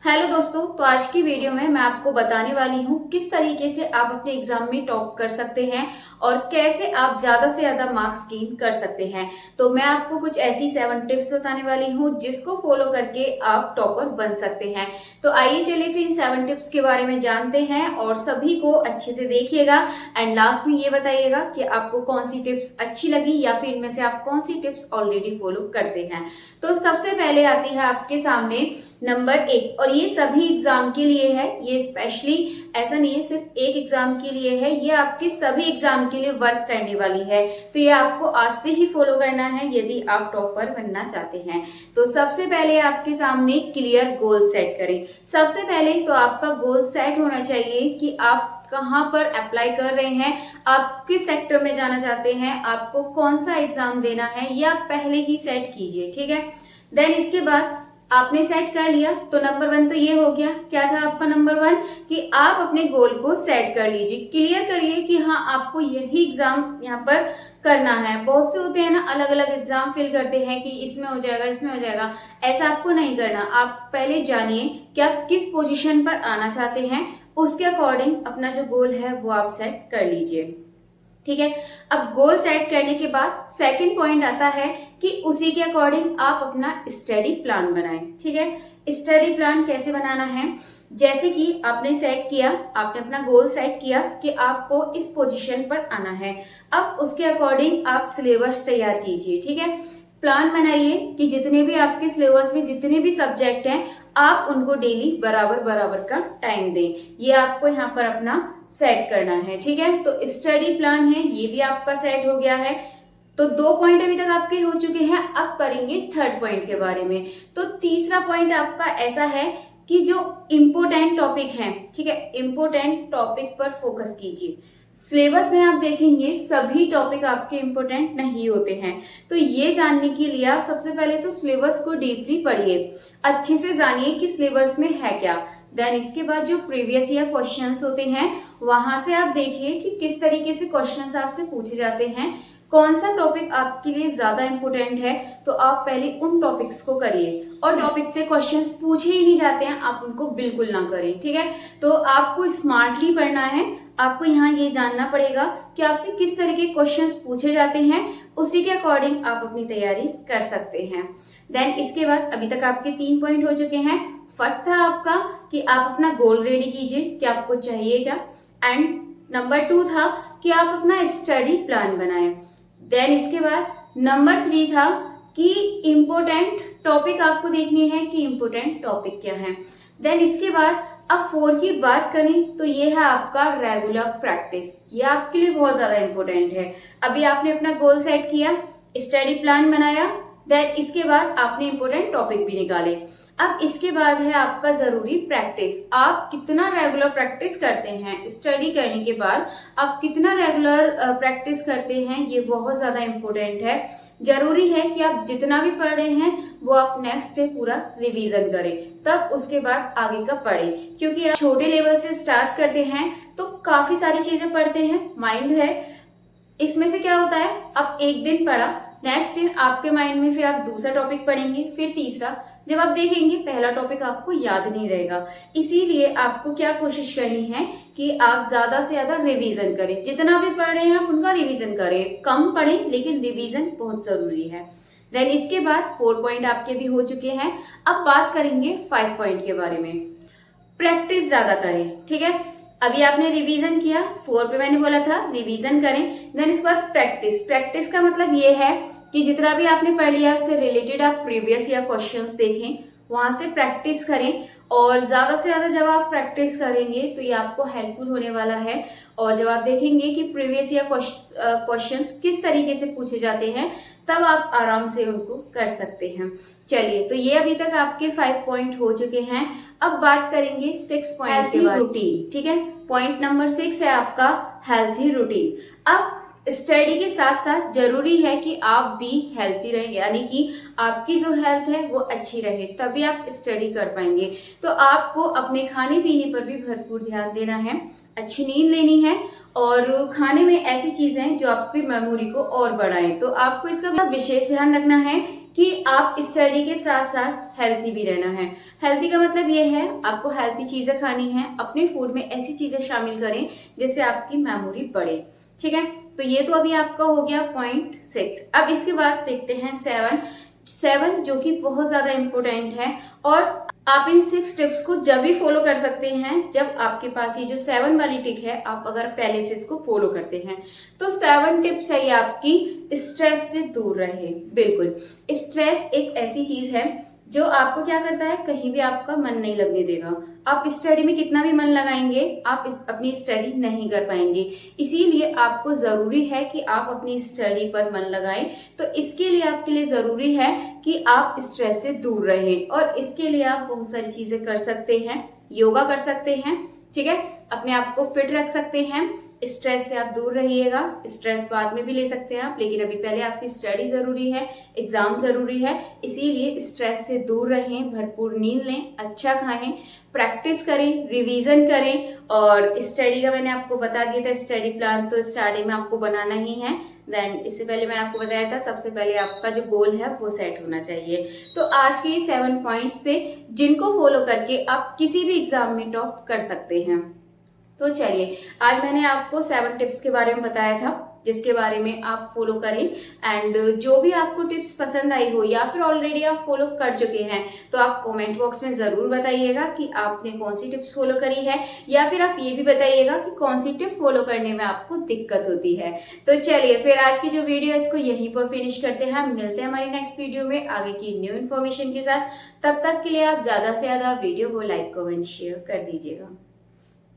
Hello दोस्तों, तो आज की वीडियो में मैं आपको बताने वाली हूँ किस तरीके से आप अपने एग्जाम में टॉप कर सकते हैं और कैसे आप ज्यादा से ज्यादा मार्क्स गेन कर सकते हैं। तो मैं आपको कुछ ऐसी 7 टिप्स बताने वाली हूँ जिसको फॉलो करके आप टॉपर बन सकते हैं। तो आइए चलिए फिर इन 7 टिप्स के बारे में जानते हैं और सभी को अच्छे से देखिएगा एंड लास्ट में ये बताइएगा कि आपको कौन सी टिप्स अच्छी लगी या फिर इनमें से आप कौन सी टिप्स ऑलरेडी फॉलो करते हैं। तो सबसे पहले आती है आपके सामने नंबर 1, और ये सभी एग्जाम के लिए है, ये स्पेशली ऐसा नहीं है सिर्फ एक एग्जाम के लिए है, ये आपके सभी एग्जाम के लिए वर्क करने वाली है। तो ये आपको आज से ही फॉलो करना है यदि आप टॉपर बनना चाहते हैं। तो सबसे पहले आपके सामने क्लियर गोल सेट करें। सबसे पहले तो आपका गोल सेट होना चाहिए कि आप कहाँ पर अप्लाई कर रहे हैं, आप किस सेक्टर में जाना चाहते हैं, आपको कौन सा एग्जाम देना है, ये आप पहले ही सेट कीजिए। ठीक है, देन इसके बाद आपने सेट कर लिया तो नंबर 1 तो ये हो गया। क्या था आपका नंबर 1 कि आप अपने गोल को सेट कर लीजिए, क्लियर करिए कि हाँ आपको यही एग्जाम यहाँ पर करना है। बहुत से होते हैं ना, अलग अलग एग्जाम फिल करते हैं कि इसमें हो जाएगा इसमें हो जाएगा, ऐसा आपको नहीं करना। आप पहले जानिए कि आप किस पोजीशन पर आना चाहते हैं, उसके अकॉर्डिंग अपना जो गोल है वो आप सेट कर लीजिए। ठीक है, अब गोल सेट करने के बाद सेकंड पॉइंट आता है कि उसी के अकॉर्डिंग आप अपना स्टडी प्लान बनाएं। ठीक है, स्टडी प्लान कैसे बनाना है, जैसे कि आपने सेट किया, आपने अपना गोल सेट किया कि आपको इस पोजीशन पर आना है, अब उसके अकॉर्डिंग आप सिलेबस तैयार कीजिए। ठीक है, प्लान बनाइए कि जितने भी आपके सिलेबस में जितने भी सब्जेक्ट हैं आप उनको डेली बराबर बराबर का टाइम दें, ये आपको यहाँ पर अपना सेट करना है। ठीक है, तो स्टडी प्लान है ये भी आपका सेट हो गया है। तो 2 पॉइंट अभी तक आपके हो चुके हैं, अब करेंगे थर्ड पॉइंट के बारे में। तो तीसरा पॉइंट आपका ऐसा है कि जो इम्पोर्टेंट टॉपिक है, ठीक है, इम्पोर्टेंट टॉपिक पर फोकस कीजिए। सिलेबस में आप देखेंगे सभी टॉपिक आपके इम्पोर्टेंट नहीं होते हैं, तो ये जानने के लिए आप सबसे पहले तो सिलेबस को डीपली पढ़िए, अच्छे से जानिए कि सिलेबस में है क्या। देन इसके बाद जो प्रीवियस ईयर क्वेश्चंस होते हैं वहां से आप देखिए कि किस तरीके से क्वेश्चंस आपसे पूछे जाते हैं, कौन सा टॉपिक आपके लिए ज्यादा इंपॉर्टेंट है, तो आप पहले उन टॉपिक्स को करिए। और टॉपिक से क्वेश्चंस पूछे ही नहीं जाते हैं आप उनको बिल्कुल ना करें। ठीक है, तो आपको स्मार्टली पढ़ना है, आपको यहाँ ये जानना पड़ेगा कि आपसे किस तरह के क्वेश्चंस पूछे जाते हैं, उसी के अकॉर्डिंग आप अपनी तैयारी कर सकते हैं। देन इसके बाद अभी तक आपके 3 पॉइंट हो चुके हैं। फर्स्ट था आपका कि आप अपना गोल रेडी कीजिए कि आपको चाहिएगा, एंड नंबर 2 था कि आप अपना स्टडी प्लान बनाएं। देन इसके बाद नंबर 3 था कि इम्पोर्टेंट टॉपिक आपको देखनी है कि इम्पोर्टेंट टॉपिक क्या है। देन इसके बाद अब 4 की बात करें तो ये है आपका रेगुलर प्रैक्टिस, ये आपके लिए बहुत ज्यादा इंपॉर्टेंट है। अभी आपने अपना गोल सेट किया, स्टडी प्लान बनाया, देन इसके बाद आपने इंपॉर्टेंट टॉपिक भी निकाले। अब इसके बाद है आपका जरूरी प्रैक्टिस। आप कितना रेगुलर प्रैक्टिस करते हैं, स्टडी करने के बाद आप कितना रेगुलर प्रैक्टिस करते हैं, ये बहुत ज्यादा इंपॉर्टेंट है। जरूरी है कि आप जितना भी पढ़ रहे हैं वो आप नेक्स्ट डे पूरा रिवीजन करें, तब उसके बाद आगे का पढ़ें। क्योंकि आप छोटे लेवल से स्टार्ट करते हैं तो काफी सारी चीजें पढ़ते हैं, माइंड है, इसमें से क्या होता है आप एक दिन पढ़ा, नेक्स्ट दिन आपके माइंड में फिर आप दूसरा टॉपिक पढ़ेंगे, फिर तीसरा, जब आप देखेंगे पहला टॉपिक आपको याद नहीं रहेगा। इसीलिए आपको क्या कोशिश करनी है कि आप ज्यादा से ज्यादा रिवीजन करें, जितना भी पढ़ रहे हैं आप उनका रिवीजन करें, कम पढ़ें लेकिन रिवीजन बहुत जरूरी है। देन इसके बाद 4 पॉइंट आपके भी हो चुके हैं। अब बात करेंगे 5 पॉइंट के बारे में। प्रैक्टिस ज्यादा करें। ठीक है, अभी आपने रिवीजन किया, 4 पे मैंने बोला था रिवीजन करें। देन इसके बाद प्रैक्टिस। प्रैक्टिस का मतलब ये है कि जितना भी आपने पढ़ लिया उससे रिलेटेड आप प्रीवियस ईयर क्वेश्चंस देखें, वहां से प्रैक्टिस करें, और ज्यादा से ज्यादा जब आप प्रैक्टिस करेंगे तो ये आपको हेल्पफुल होने वाला है। और जब आप देखेंगे कि प्रीवियस ईयर क्वेश्चंस किस तरीके से पूछे जाते हैं, तब आप आराम से उनको कर सकते हैं। चलिए, तो ये अभी तक आपके 5 पॉइंट हो चुके हैं। अब बात करेंगे 6 पॉइंट के बारे में, रूटीन। ठीक है, पॉइंट नंबर 6 है आपका हेल्थी रूटीन। अब स्टडी के साथ साथ जरूरी है कि आप भी हेल्थी रहें, यानी कि आपकी जो हेल्थ है वो अच्छी रहे, तभी आप स्टडी कर पाएंगे। तो आपको अपने खाने पीने पर भी भरपूर ध्यान देना है, अच्छी नींद लेनी है, और खाने में ऐसी चीजें जो आपकी मेमोरी को और बढ़ाएं। तो आपको इसका विशेष ध्यान रखना है कि आप स्टडी के साथ साथ हेल्थी भी रहना है। हेल्थी का मतलब ये है आपको हेल्थी चीजें खानी है, अपने फूड में ऐसी चीजें शामिल करें जिससे आपकी मेमोरी बढ़े। ठीक है, तो ये तो अभी आपका हो गया पॉइंट 6। अब इसके बाद देखते हैं 7 जो कि बहुत ज्यादा इंपॉर्टेंट है, और आप इन 6 टिप्स को जब भी फॉलो कर सकते हैं जब आपके पास ये जो 7 वाली टिक है आप अगर पहले से इसको फॉलो करते हैं। तो 7 टिप्स है ये आपकी स्ट्रेस से दूर रहे। बिल्कुल, स्ट्रेस एक ऐसी चीज है जो आपको क्या करता है, कहीं भी आपका मन नहीं लगने देगा। आप स्टडी में कितना भी मन लगाएंगे आप अपनी स्टडी नहीं कर पाएंगे। इसीलिए आपको जरूरी है कि आप अपनी स्टडी पर मन लगाएं। तो इसके लिए आपके लिए जरूरी है कि आप स्ट्रेस से दूर रहें, और इसके लिए आप बहुत सारी चीजें कर सकते हैं। योगा कर सकते हैं, ठीक है, अपने आप को फिट रख सकते हैं। स्ट्रेस से आप दूर रहिएगा। स्ट्रेस बाद में भी ले सकते हैं आप, लेकिन अभी पहले आपकी स्टडी जरूरी है, एग्जाम जरूरी है। इसीलिए स्ट्रेस से दूर रहें, भरपूर नींद लें, अच्छा खाएं, प्रैक्टिस करें, रिवीजन करें। और स्टडी का मैंने आपको बता दिया था, स्टडी प्लान तो स्टार्टिंग में आपको बनाना ही है। देन इससे पहले मैंने आपको बताया था सबसे पहले आपका जो गोल है वो सेट होना चाहिए। तो आज के ये 7 पॉइंट्स थे जिनको फॉलो करके आप किसी भी एग्जाम में टॉप कर सकते हैं। तो चलिए, आज मैंने आपको 7 टिप्स के बारे में बताया था जिसके बारे में आप फॉलो करें। एंड जो भी आपको टिप्स पसंद आई हो या फिर ऑलरेडी आप फॉलो कर चुके हैं तो आप कमेंट बॉक्स में जरूर बताइएगा कि आपने कौन सी टिप्स फॉलो करी है, या फिर आप ये भी बताइएगा कि कौन सी टिप फॉलो करने में आपको दिक्कत होती है। तो चलिए फिर आज की जो वीडियो है इसको यहीं पर फिनिश करते हैं। मिलते हैं हमारी नेक्स्ट वीडियो में आगे की न्यू इन्फॉर्मेशन के साथ। तब तक के लिए आप ज्यादा से ज्यादा वीडियो को लाइक कमेंट शेयर कर दीजिएगा।